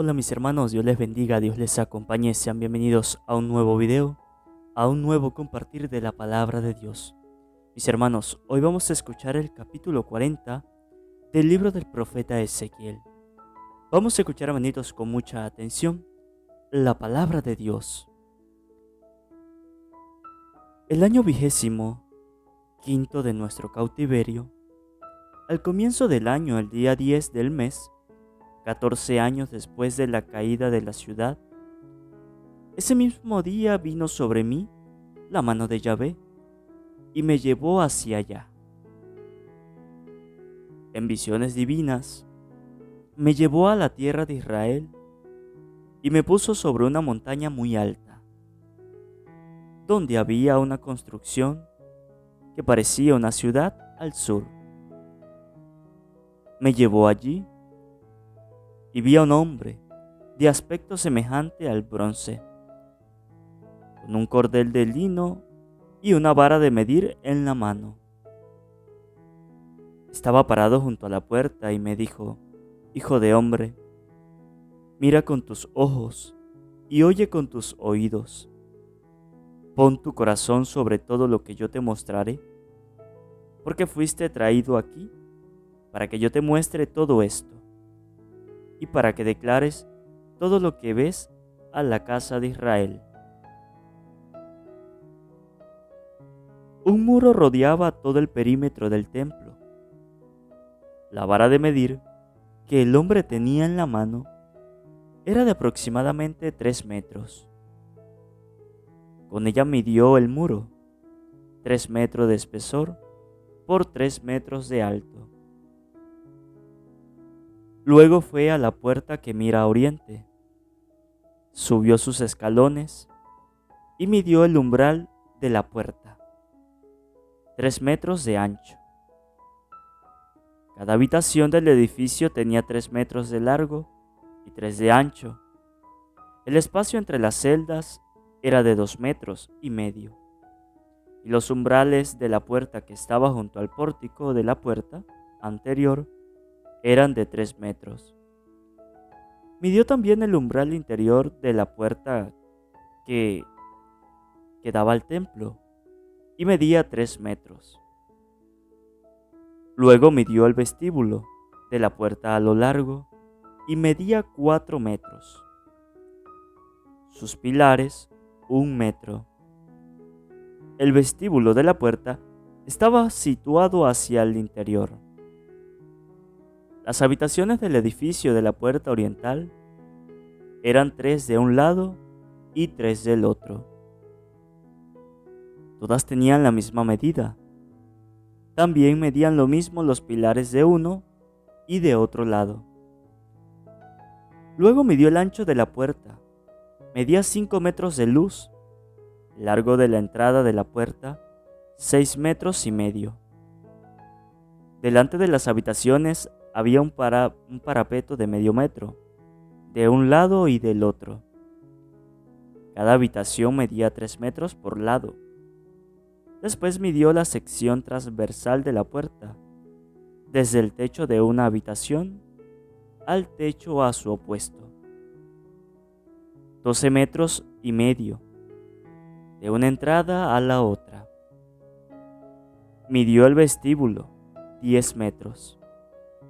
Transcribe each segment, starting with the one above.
Hola mis hermanos, Dios les bendiga, Dios les acompañe, sean bienvenidos a un nuevo video, a un nuevo compartir de la palabra de Dios. Mis hermanos, hoy vamos a escuchar el capítulo 40 del libro del profeta Ezequiel. Vamos a escuchar, hermanitos, con mucha atención la palabra de Dios. El año 25º de nuestro cautiverio, al comienzo del año, el día 10 del mes, 14 años después de la caída de la ciudad, ese mismo día vino sobre mí la mano de Yahvé y me llevó hacia allá. En visiones divinas, me llevó a la tierra de Israel y me puso sobre una montaña muy alta, donde había una construcción que parecía una ciudad al sur. Me llevó allí y vi a un hombre de aspecto semejante al bronce, con un cordel de lino y una vara de medir en la mano. Estaba parado junto a la puerta y me dijo: Hijo de hombre, mira con tus ojos y oye con tus oídos. Pon tu corazón sobre todo lo que yo te mostraré, porque fuiste traído aquí para que yo te muestre todo esto y para que declares todo lo que ves a la casa de Israel. Un muro rodeaba todo el perímetro del templo. La vara de medir que el hombre tenía en la mano era de aproximadamente 3 metros. Con ella midió el muro, 3 metros de espesor por 3 metros de alto. Luego fue a la puerta que mira a oriente, subió sus escalones y midió el umbral de la puerta, 3 metros de ancho. Cada habitación del edificio tenía 3 metros de largo y 3 de ancho. El espacio entre las celdas era de 2,5 metros, y los umbrales de la puerta que estaba junto al pórtico de la puerta anterior eran de 3 metros. Midió también el umbral interior de la puerta que daba al templo y medía 3 metros. Luego midió el vestíbulo de la puerta a lo largo y medía 4 metros. Sus pilares, 1 metro. El vestíbulo de la puerta estaba situado hacia el interior. Las habitaciones del edificio de la puerta oriental eran 3 de un lado y 3 del otro. Todas tenían la misma medida. También medían lo mismo los pilares de uno y de otro lado. Luego midió el ancho de la puerta. Medía 5 metros de luz. El largo de la entrada de la puerta, 6,5 metros. Delante de las habitaciones había un parapeto de medio metro, de un lado y del otro. Cada habitación medía 3 metros por lado. Después midió la sección transversal de la puerta, desde el techo de una habitación al techo a su opuesto, 12,5 metros, de una entrada a la otra. Midió el vestíbulo, 10 metros.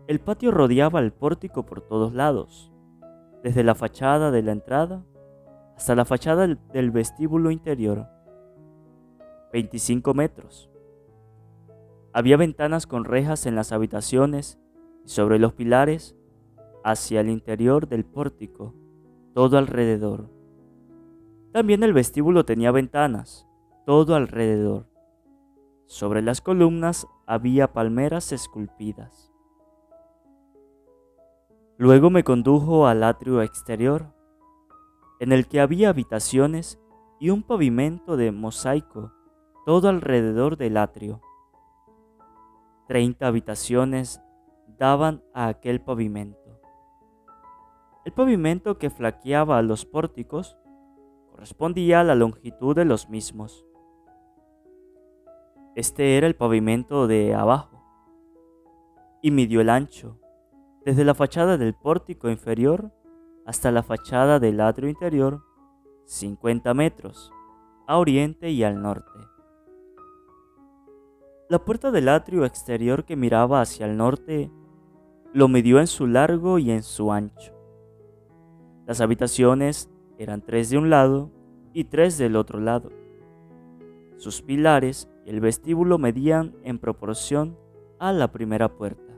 El patio rodeaba el pórtico por todos lados, desde la fachada de la entrada hasta la fachada del vestíbulo interior, 25 metros. Había ventanas con rejas en las habitaciones y sobre los pilares hacia el interior del pórtico, todo alrededor. También el vestíbulo tenía ventanas, todo alrededor. Sobre las columnas había palmeras esculpidas. Luego me condujo al atrio exterior, en el que había habitaciones y un pavimento de mosaico todo alrededor del atrio. 30 habitaciones daban a aquel pavimento. El pavimento que flanqueaba a los pórticos correspondía a la longitud de los mismos. Este era el pavimento de abajo, y midió el ancho, desde la fachada del pórtico inferior hasta la fachada del atrio interior, 50 metros, a oriente y al norte. La puerta del atrio exterior que miraba hacia el norte lo midió en su largo y en su ancho. Las habitaciones eran 3 de un lado y 3 del otro lado. Sus pilares y el vestíbulo medían en proporción a la primera puerta.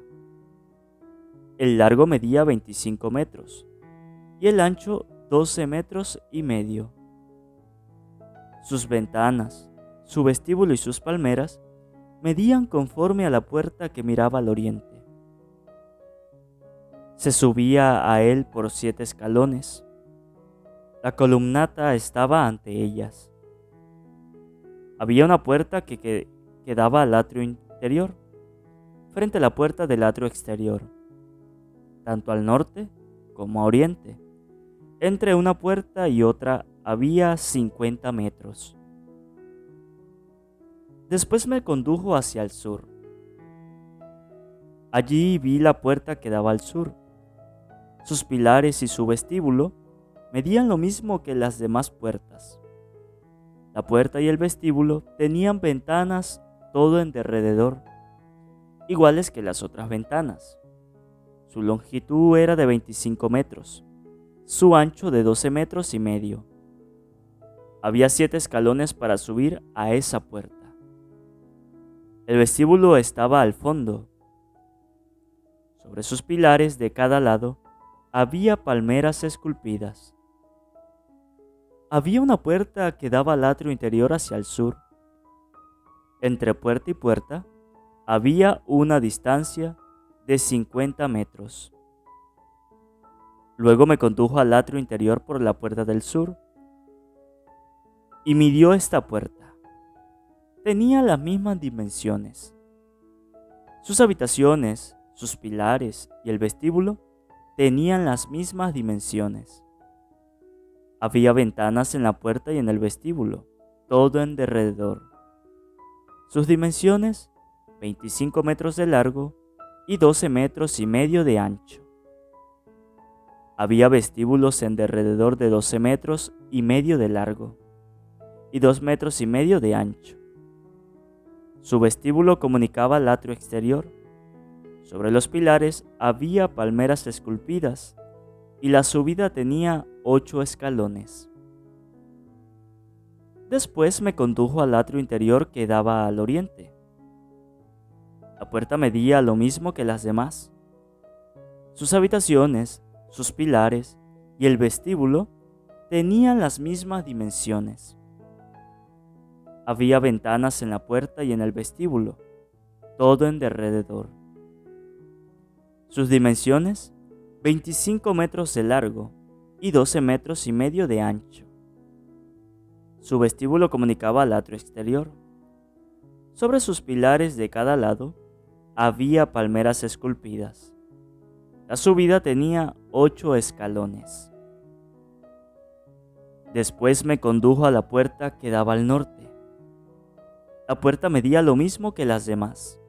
El largo medía 25 metros y el ancho 12 metros y medio. Sus ventanas, su vestíbulo y sus palmeras medían conforme a la puerta que miraba al oriente. Se subía a él por 7 escalones. La columnata estaba ante ellas. Había una puerta que daba al atrio interior, frente a la puerta del atrio exterior, tanto al norte como a oriente. Entre una puerta y otra había 50 metros. Después me condujo hacia el sur. Allí vi la puerta que daba al sur. Sus pilares y su vestíbulo medían lo mismo que las demás puertas. La puerta y el vestíbulo tenían ventanas todo en derredor, iguales que las otras ventanas. Su longitud era de 25 metros, su ancho de 12 metros y medio. Había 7 escalones para subir a esa puerta. El vestíbulo estaba al fondo. Sobre sus pilares de cada lado había palmeras esculpidas. Había una puerta que daba al atrio interior hacia el sur. Entre puerta y puerta había una distancia de 50 metros. Luego me condujo al atrio interior por la puerta del sur y midió esta puerta. Tenía las mismas dimensiones. Sus habitaciones, sus pilares y el vestíbulo tenían las mismas dimensiones. Había ventanas en la puerta y en el vestíbulo, todo en derredor. Sus dimensiones, 25 metros de largo y 12 metros y medio de ancho. Había vestíbulos en derredor de 12 metros y medio de largo y 2 metros y medio de ancho. Su vestíbulo comunicaba al atrio exterior. Sobre los pilares había palmeras esculpidas y la subida tenía 8 escalones. Después me condujo al atrio interior que daba al oriente. La puerta medía lo mismo que las demás. Sus habitaciones, sus pilares y el vestíbulo tenían las mismas dimensiones. Había ventanas en la puerta y en el vestíbulo, todo en derredor. Sus dimensiones, 25 metros de largo y 12 metros y medio de ancho. Su vestíbulo comunicaba al atrio exterior. Sobre sus pilares de cada lado había palmeras esculpidas. La subida tenía 8 escalones. Después me condujo a la puerta que daba al norte. La puerta medía lo mismo que las demás.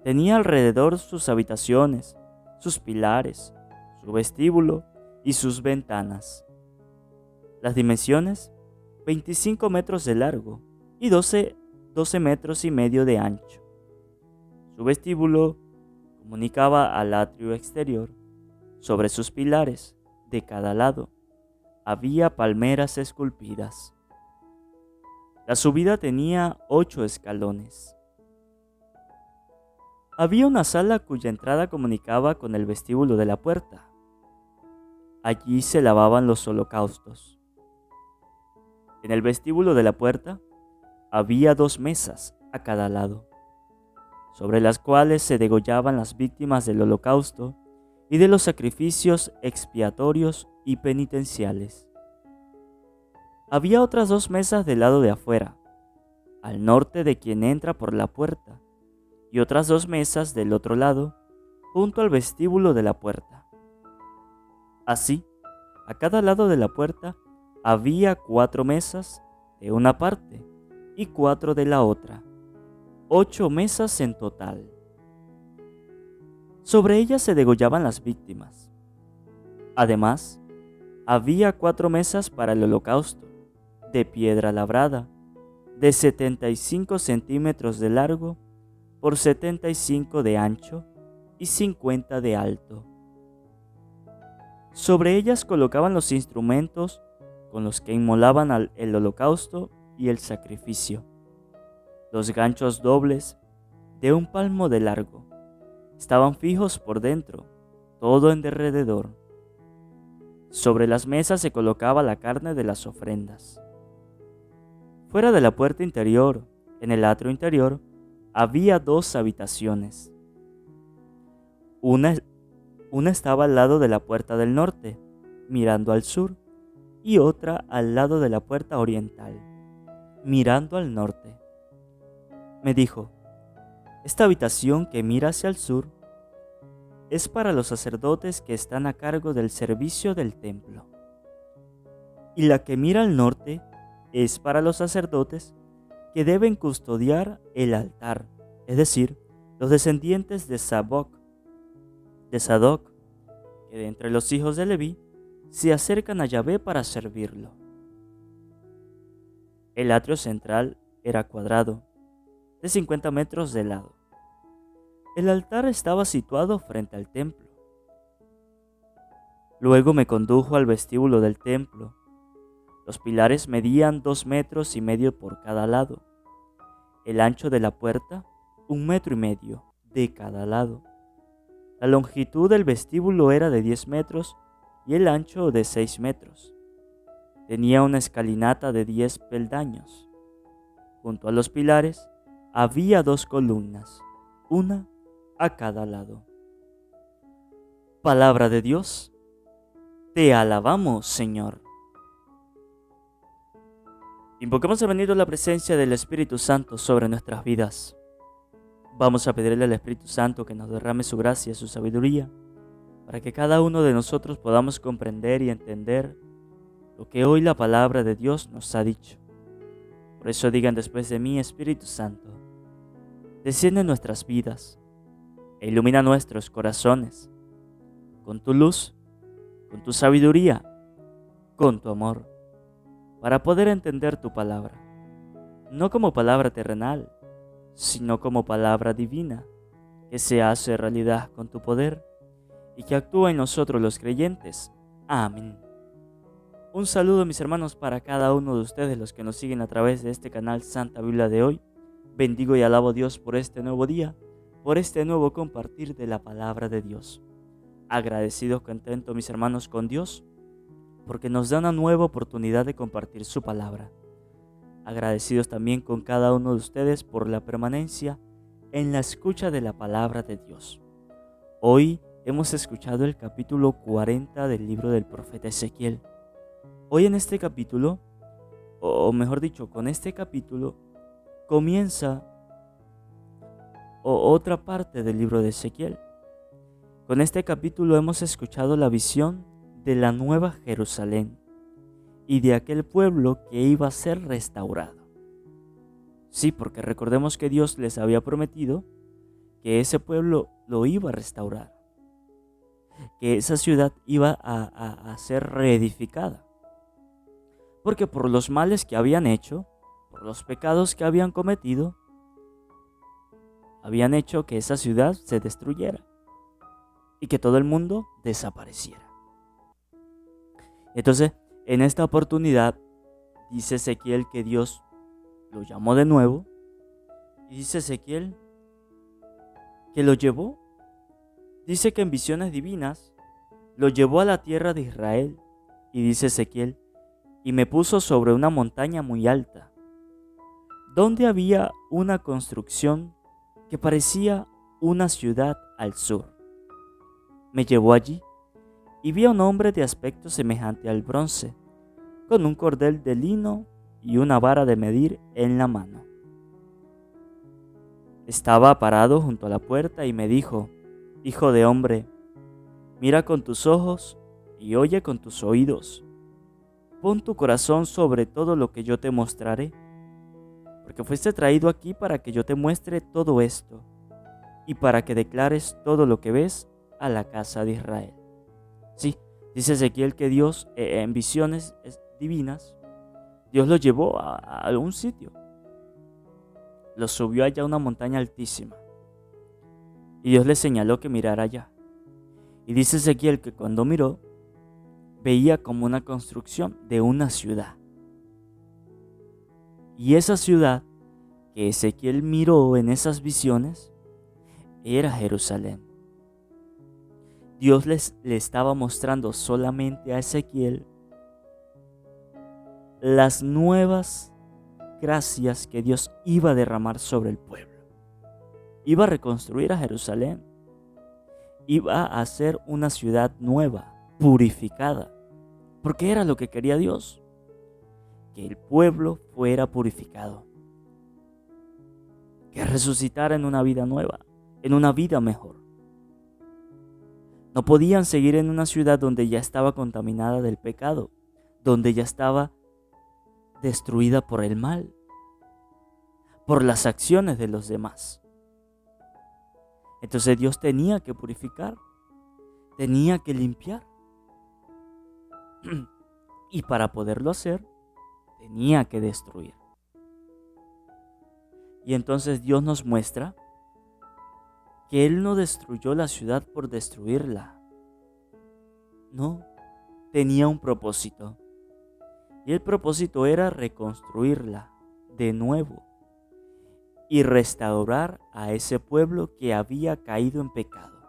Tenía alrededor sus habitaciones, sus pilares, su vestíbulo y sus ventanas. Las dimensiones, 25 metros de largo y 12 metros y medio de ancho. Su vestíbulo comunicaba al atrio exterior. Sobre sus pilares, de cada lado, había palmeras esculpidas. La subida tenía 8 escalones. Había una sala cuya entrada comunicaba con el vestíbulo de la puerta. Allí se lavaban los holocaustos. En el vestíbulo de la puerta había 2 mesas a cada lado, sobre las cuales se degollaban las víctimas del holocausto y de los sacrificios expiatorios y penitenciales. Había otras 2 mesas del lado de afuera, al norte de quien entra por la puerta, y otras 2 mesas del otro lado, junto al vestíbulo de la puerta. Así, a cada lado de la puerta había 4 mesas de una parte y 4 de la otra, 8 mesas en total. Sobre ellas se degollaban las víctimas. Además, había 4 mesas para el holocausto, de piedra labrada, de 75 centímetros de largo por 75 de ancho y 50 de alto. Sobre ellas colocaban los instrumentos con los que inmolaban el holocausto y el sacrificio. Los ganchos dobles, de 1 palmo de largo, estaban fijos por dentro, todo en derredor. Sobre las mesas se colocaba la carne de las ofrendas. Fuera de la puerta interior, en el atrio interior, había 2 habitaciones. Una estaba al lado de la puerta del norte, mirando al sur, y otra al lado de la puerta oriental, mirando al norte. Me dijo: esta habitación que mira hacia el sur es para los sacerdotes que están a cargo del servicio del templo, y la que mira al norte es para los sacerdotes que deben custodiar el altar, es decir, los descendientes de Sadoc, que de entre los hijos de Leví se acercan a Yahvé para servirlo. El atrio central era cuadrado, de 50 metros de lado. El altar estaba situado frente al templo. Luego me condujo al vestíbulo del templo. Los pilares medían 2,5 metros por cada lado. El ancho de la puerta, 1,5 metros de cada lado. La longitud del vestíbulo era de 10 metros y el ancho de 6 metros. Tenía una escalinata de 10 peldaños. Junto a los pilares había 2 columnas, una a cada lado. Palabra de Dios. Te alabamos, Señor. Invoquemos a venir la presencia del Espíritu Santo sobre nuestras vidas. Vamos a pedirle al Espíritu Santo que nos derrame su gracia y su sabiduría, para que cada uno de nosotros podamos comprender y entender lo que hoy la palabra de Dios nos ha dicho. Por eso digan después de mí: Espíritu Santo, desciende en nuestras vidas e ilumina nuestros corazones con tu luz, con tu sabiduría, con tu amor, para poder entender tu palabra, no como palabra terrenal, sino como palabra divina, que se hace realidad con tu poder y que actúa en nosotros los creyentes. Amén. Un saludo, mis hermanos, para cada uno de ustedes, los que nos siguen a través de este canal Santa Biblia de hoy. Bendigo y alabo a Dios por este nuevo día, por este nuevo compartir de la palabra de Dios. Agradecidos, contentos, mis hermanos, con Dios, porque nos da una nueva oportunidad de compartir su palabra. Agradecidos también con cada uno de ustedes por la permanencia en la escucha de la palabra de Dios. Hoy hemos escuchado el capítulo 40 del libro del profeta Ezequiel. Hoy en este capítulo, o mejor dicho, con este capítulo, comienza otra parte del libro de Ezequiel. Con este capítulo hemos escuchado la visión de la nueva Jerusalén y de aquel pueblo que iba a ser restaurado. Sí, porque recordemos que Dios les había prometido que ese pueblo lo iba a restaurar, que esa ciudad iba a ser reedificada, porque por los males que habían hecho, por los pecados que habían cometido, habían hecho que esa ciudad se destruyera y que todo el mundo desapareciera. Entonces, en esta oportunidad, dice Ezequiel que Dios lo llamó de nuevo, y dice Ezequiel que lo llevó, dice que en visiones divinas lo llevó a la tierra de Israel, y dice Ezequiel, y me puso sobre una montaña muy alta, donde había una construcción que parecía una ciudad al sur. Me llevó allí y vi a un hombre de aspecto semejante al bronce, con un cordel de lino y una vara de medir en la mano. Estaba parado junto a la puerta y me dijo: Hijo de hombre, mira con tus ojos y oye con tus oídos. Pon tu corazón sobre todo lo que yo te mostraré, porque fuiste traído aquí para que yo te muestre todo esto, y para que declares todo lo que ves a la casa de Israel. Sí, Dice Ezequiel que Dios, en visiones divinas, Dios lo llevó a algún sitio. Lo subió allá a una montaña altísima. Y Dios le señaló que mirara allá. Y dice Ezequiel que cuando miró, veía como una construcción de una ciudad. Y esa ciudad que Ezequiel miró en esas visiones era Jerusalén. Dios le estaba mostrando solamente a Ezequiel las nuevas gracias que Dios iba a derramar sobre el pueblo. Iba a reconstruir a Jerusalén. Iba a hacer una ciudad nueva, purificada. Porque era lo que quería Dios. Que el pueblo fuera purificado. Que resucitara en una vida nueva, en una vida mejor. No podían seguir en una ciudad donde ya estaba contaminada del pecado, donde ya estaba destruida por el mal, por las acciones de los demás. Entonces Dios tenía que purificar, tenía que limpiar. Y para poderlo hacer, tenía que destruir. Y entonces Dios nos muestra que Él no destruyó la ciudad por destruirla. No, tenía un propósito. Y el propósito era reconstruirla de nuevo y restaurar a ese pueblo que había caído en pecado.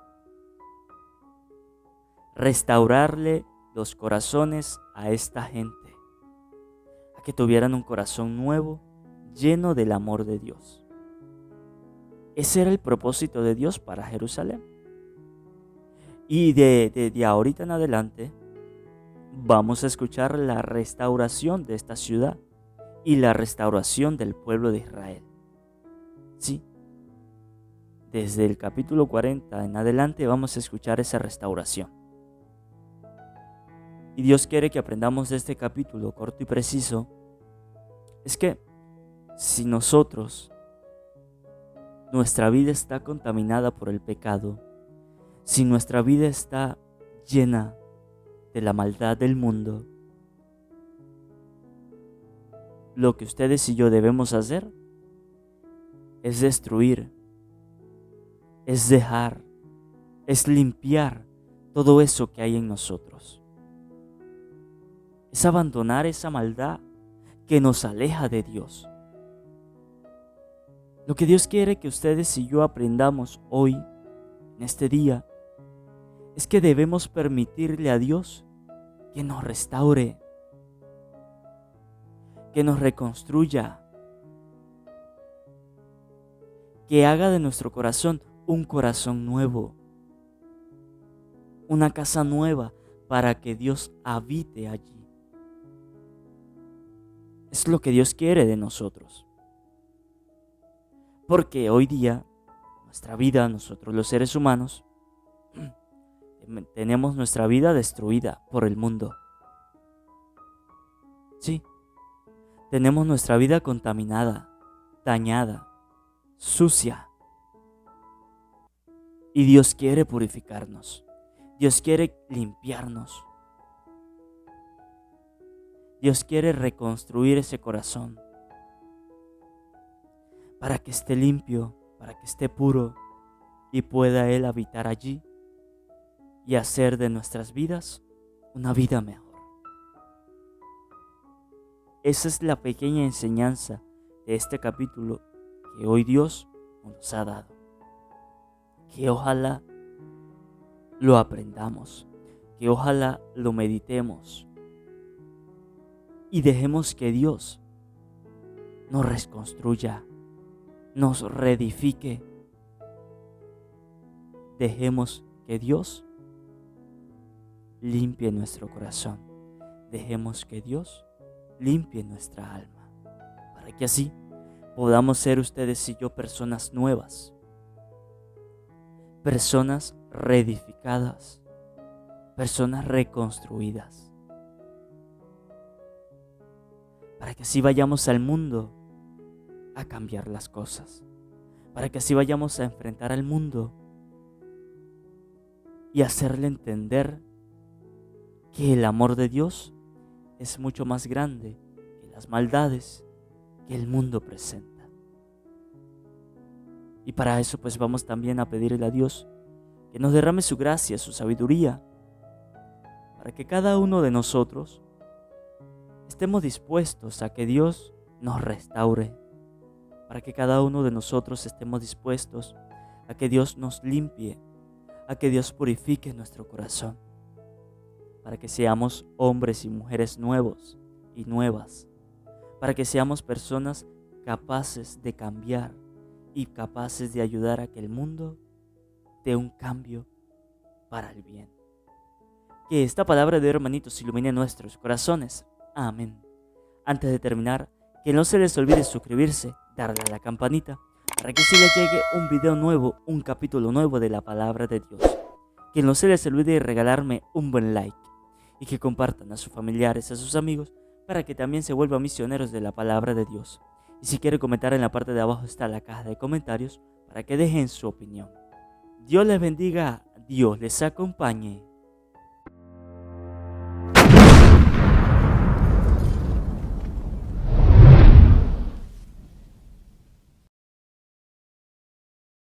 Restaurarle los corazones a esta gente, a que tuvieran un corazón nuevo, lleno del amor de Dios. Ese era el propósito de Dios para Jerusalén. Y de ahorita en adelante vamos a escuchar la restauración de esta ciudad y la restauración del pueblo de Israel. Sí, desde el capítulo 40 en adelante vamos a escuchar esa restauración. Y Dios quiere que aprendamos de este capítulo corto y preciso. Es que si nuestra vida está contaminada por el pecado, si nuestra vida está llena de la maldad del mundo, lo que ustedes y yo debemos hacer es destruir, es dejar, es limpiar todo eso que hay en nosotros. Es abandonar esa maldad que nos aleja de Dios. Lo que Dios quiere que ustedes y yo aprendamos hoy, en este día, es que debemos permitirle a Dios que nos restaure, que nos reconstruya, que haga de nuestro corazón un corazón nuevo, una casa nueva para que Dios habite allí. Es lo que Dios quiere de nosotros. Porque hoy día, nuestra vida, nosotros los seres humanos, tenemos nuestra vida destruida por el mundo. Sí, tenemos nuestra vida contaminada, dañada, sucia. Y Dios quiere purificarnos. Dios quiere limpiarnos. Dios quiere reconstruir ese corazón para que esté limpio, para que esté puro y pueda Él habitar allí y hacer de nuestras vidas una vida mejor. Esa es la pequeña enseñanza de este capítulo que hoy Dios nos ha dado. Que ojalá lo aprendamos, que ojalá lo meditemos y dejemos que Dios nos reconstruya, nos reedifique. Dejemos que Dios limpie nuestro corazón. Dejemos que Dios limpie nuestra alma, para que así podamos ser ustedes y yo personas nuevas, personas reedificadas, personas reconstruidas, para que así vayamos al mundo a cambiar las cosas, para que así vayamos a enfrentar al mundo y hacerle entender que el amor de Dios es mucho más grande que las maldades que el mundo presenta. Y para eso pues vamos también a pedirle a Dios que nos derrame su gracia, su sabiduría, para que cada uno de nosotros estemos dispuestos a que Dios nos restaure, para que cada uno de nosotros estemos dispuestos a que Dios nos limpie, a que Dios purifique nuestro corazón, para que seamos hombres y mujeres nuevos y nuevas, para que seamos personas capaces de cambiar y capaces de ayudar a que el mundo dé un cambio para el bien. Que esta palabra de hermanitos ilumine nuestros corazones. Amén. Antes de terminar, que no se les olvide suscribirse, darle a la campanita, para que si les llegue un video nuevo, un capítulo nuevo de la palabra de Dios. Que no se les olvide regalarme un buen like y que compartan a sus familiares, a sus amigos, para que también se vuelvan misioneros de la palabra de Dios. Y si quiere comentar, en la parte de abajo está la caja de comentarios para que dejen su opinión. Dios les bendiga, Dios les acompañe.